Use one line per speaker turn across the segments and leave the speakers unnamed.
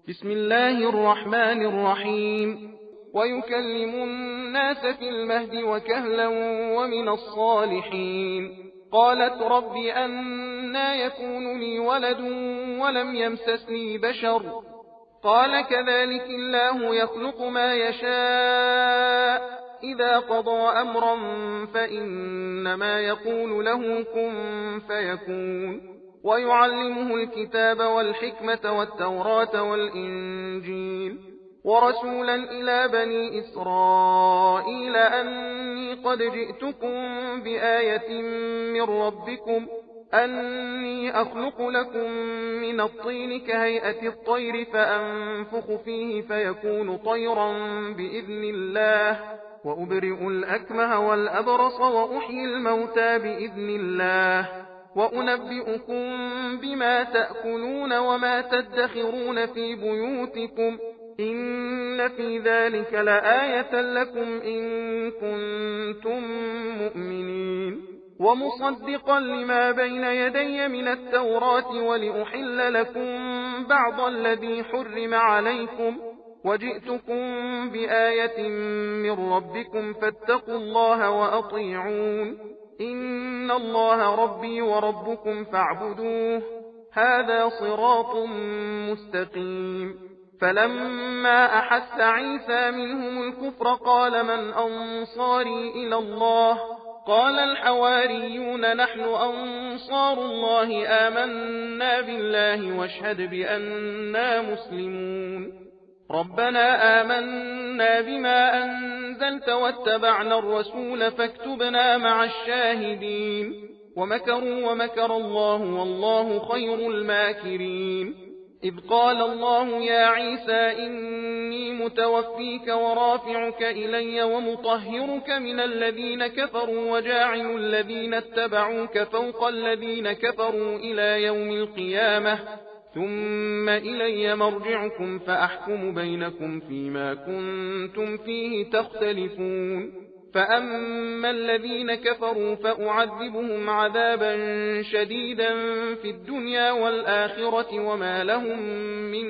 بسم الله الرحمن الرحيم. ويكلم الناس في المهد وكهلا ومن الصالحين. قالت رب أنى يكون لي ولد ولم يمسسني بشر قال كذلك الله يخلق ما يشاء إذا قضى أمرا فإنما يقول له كن فيكون. ويعلمه الكتاب والحكمة والتوراة والإنجيل ورسولا إلى بني إسرائيل أني قد جئتكم بآية من ربكم أني أخلق لكم من الطين كهيئة الطير فأنفخ فيه فيكون طيرا بإذن الله وأبرئ الأكمه والأبرص وأحيي الموتى بإذن الله وأنبئكم بما تأكلون وما تدخرون في بيوتكم إن في ذلك لآية لكم إن كنتم مؤمنين. ومصدقا لما بين يدي من التوراة ولأحل لكم بعض الذي حرم عليكم وجئتكم بآية من ربكم فاتقوا الله وأطيعون إن الله ربي وربكم فاعبدوه هذا صراط مستقيم. فلما أحس عيسى منهم الكفر قال من أنصاري إلى الله قال الحواريون نحن أنصار الله آمنا بالله واشهد بأننا مسلمون. ربنا آمنا بما أنزلت واتبعنا الرسول فاكتبنا مع الشاهدين. ومكروا ومكر الله والله خير الماكرين. إذ قال الله يا عيسى إني متوفيك ورافعك إلي ومطهرك من الذين كفروا وجاعل الذين اتبعوك فوق الذين كفروا إلى يوم القيامة ثم إلي مرجعكم فأحكم بينكم فيما كنتم فيه تختلفون. فأما الذين كفروا فأعذبهم عذابا شديدا في الدنيا والآخرة وما لهم من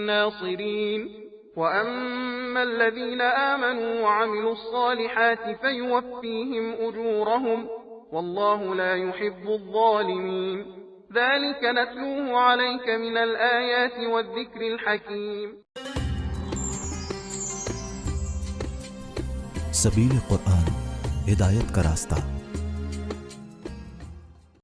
ناصرين. وأما الذين آمنوا وعملوا الصالحات فيوفيهم أجورهم والله لا يحب الظالمين. ذلك نتلوه عليك من الآيات والذكر الحكيم.
सबील कुरान हिदायत का रास्ता।